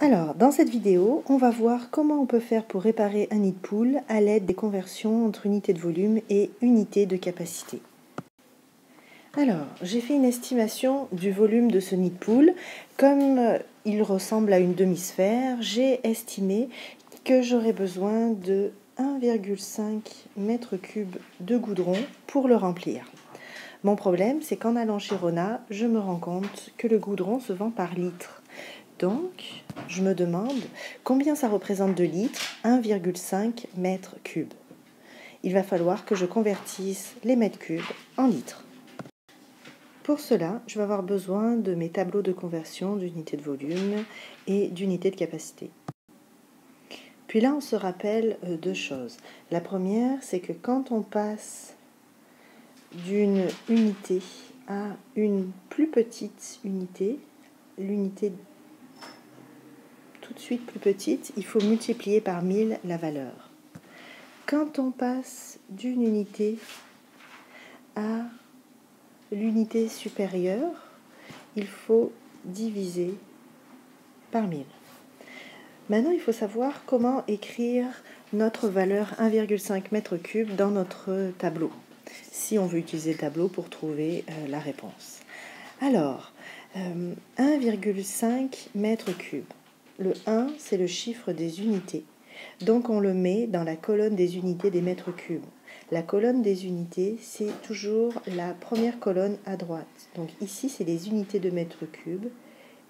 Alors, dans cette vidéo, on va voir comment on peut faire pour réparer un nid de poule à l'aide des conversions entre unités de volume et unités de capacité. Alors, j'ai fait une estimation du volume de ce nid de poule. Comme il ressemble à une demi-sphère, j'ai estimé que j'aurais besoin de 1,5 m3 de goudron pour le remplir. Mon problème, c'est qu'en allant chez Rona, je me rends compte que le goudron se vend par litre. Donc, je me demande combien ça représente de litres, 1,5 m3. Il va falloir que je convertisse les mètres cubes en litres. Pour cela, je vais avoir besoin de mes tableaux de conversion d'unités de volume et d'unités de capacité. Puis là, on se rappelle deux choses. La première, c'est que quand on passe d'une unité à une plus petite unité, l'unité tout de suite plus petite, il faut multiplier par 1000 la valeur. Quand on passe d'une unité à l'unité supérieure, il faut diviser par 1000. Maintenant, il faut savoir comment écrire notre valeur 1,5 m3 dans notre tableau, si on veut utiliser le tableau pour trouver la réponse. Alors, 1,5 m3. Le 1, c'est le chiffre des unités. Donc, on le met dans la colonne des unités des mètres cubes. La colonne des unités, c'est toujours la première colonne à droite. Donc, ici, c'est les unités de mètres cubes,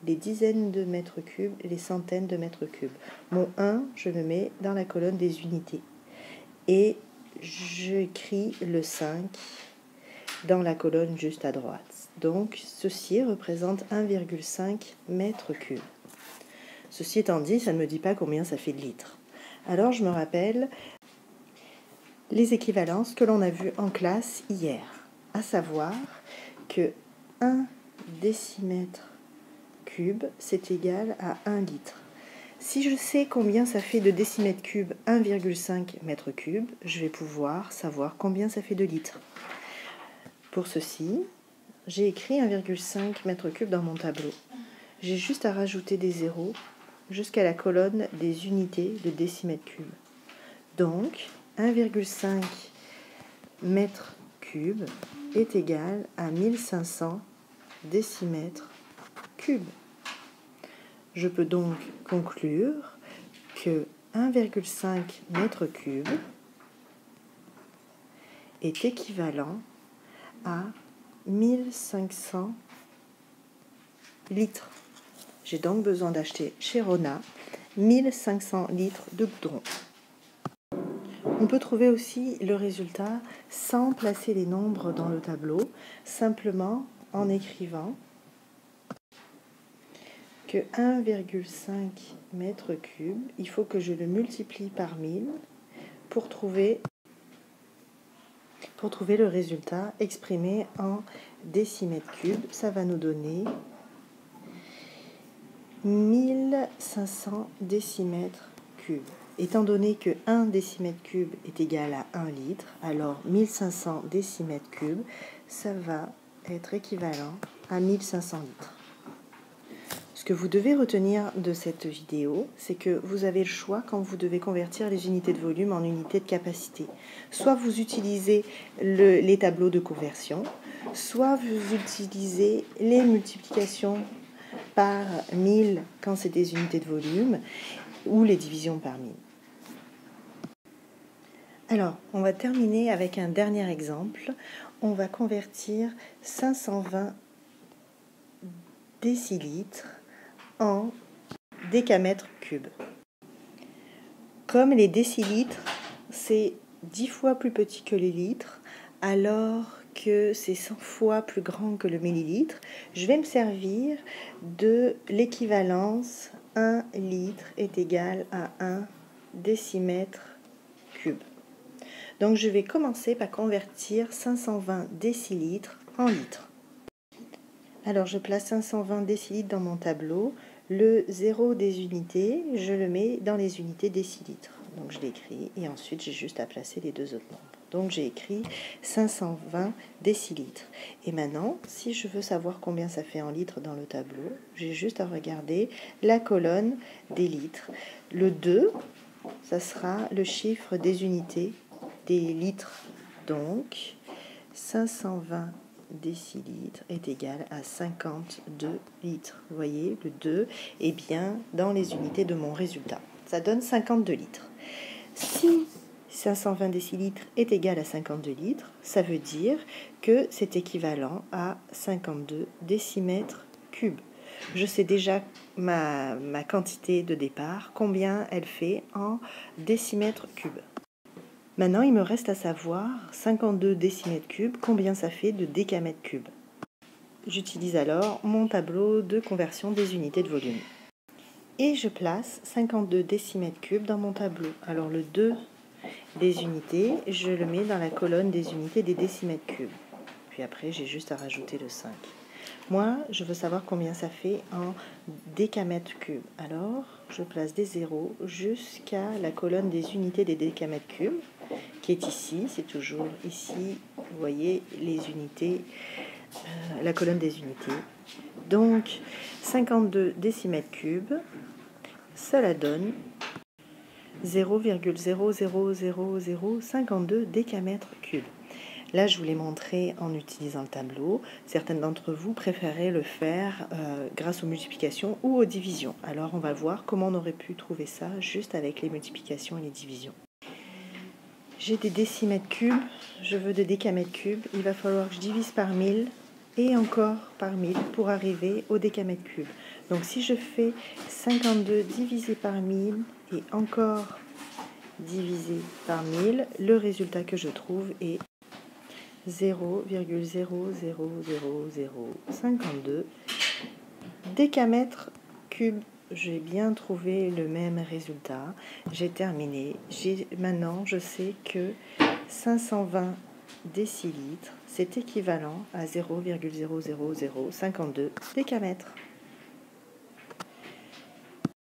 les dizaines de mètres cubes, les centaines de mètres cubes. Mon 1, je le mets dans la colonne des unités. Et j'écris le 5 dans la colonne juste à droite. Donc, ceci représente 1,5 m3. Ceci étant dit, ça ne me dit pas combien ça fait de litres. Alors, je me rappelle les équivalences que l'on a vues en classe hier, à savoir que 1 décimètre cube, c'est égal à 1 litre. Si je sais combien ça fait de décimètre cube 1,5 m3, je vais pouvoir savoir combien ça fait de litres. Pour ceci, j'ai écrit 1,5 m3 dans mon tableau. J'ai juste à rajouter des zéros jusqu'à la colonne des unités de décimètre cube. Donc, 1,5 m3 est égal à 1500 décimètres cubes. Je peux donc conclure que 1,5 m3 est équivalent à 1500 litres. J'ai donc besoin d'acheter chez Rona 1500 litres de goudron. On peut trouver aussi le résultat sans placer les nombres dans le tableau, simplement en écrivant que 1,5 m3, il faut que je le multiplie par 1000 pour trouver le résultat exprimé en décimètres cubes. Ça va nous donner 1500 décimètres cubes. Étant donné que 1 décimètre cube est égal à 1 litre, alors 1500 décimètres cubes, ça va être équivalent à 1500 litres. Ce que vous devez retenir de cette vidéo, c'est que vous avez le choix quand vous devez convertir les unités de volume en unités de capacité. Soit vous utilisez les tableaux de conversion, soit vous utilisez les multiplications par 1000 quand c'est des unités de volume, ou les divisions par 1000. Alors, on va terminer avec un dernier exemple. On va convertir 520 décilitres en décamètres cubes. Comme les décilitres, c'est 10 fois plus petit que les litres, alors que c'est 100 fois plus grand que le millilitre, je vais me servir de l'équivalence 1 litre est égal à 1 décimètre cube. Donc je vais commencer par convertir 520 décilitres en litres. Alors je place 520 décilitres dans mon tableau. Le 0 des unités, je le mets dans les unités décilitres. Donc je l'écris et ensuite j'ai juste à placer les deux autres nombres. Donc j'ai écrit 520 décilitres. Et maintenant, si je veux savoir combien ça fait en litres dans le tableau, j'ai juste à regarder la colonne des litres. Le 2, ça sera le chiffre des unités des litres. Donc 520 décilitres est égal à 52 litres. Vous voyez, le 2 est bien dans les unités de mon résultat. Ça donne 52 litres. Si 520 décilitres est égal à 52 litres, ça veut dire que c'est équivalent à 52 décimètres cubes. Je sais déjà ma quantité de départ, combien elle fait en décimètres cubes. Maintenant, il me reste à savoir 52 décimètres cubes, combien ça fait de décamètres cubes. J'utilise alors mon tableau de conversion des unités de volume. Et je place 52 décimètres cubes dans mon tableau. Alors le 2 des unités, je le mets dans la colonne des unités des décimètres cubes. Puis après, j'ai juste à rajouter le 5. Moi, je veux savoir combien ça fait en décamètres cubes. Alors, je place des zéros jusqu'à la colonne des unités des décamètres cubes, qui est ici. C'est toujours ici, vous voyez, les unités, la colonne des unités. Donc, 52 décimètres cubes, cela donne 0,00052 décamètres cubes. Là, je vous l'ai montré en utilisant le tableau. Certaines d'entre vous préféraient le faire grâce aux multiplications ou aux divisions. Alors, on va voir comment on aurait pu trouver ça juste avec les multiplications et les divisions. J'ai des décimètres cubes, je veux des décamètres cubes. Il va falloir que je divise par 1000 et encore par 1000 pour arriver au décamètre cube. Donc, si je fais 52 divisé par 1000 et encore divisé par 1000, le résultat que je trouve est 0,00052 décamètres cubes. J'ai bien trouvé le même résultat. J'ai terminé. Maintenant, je sais que 520 décilitres, c'est équivalent à 0,00052 décamètres.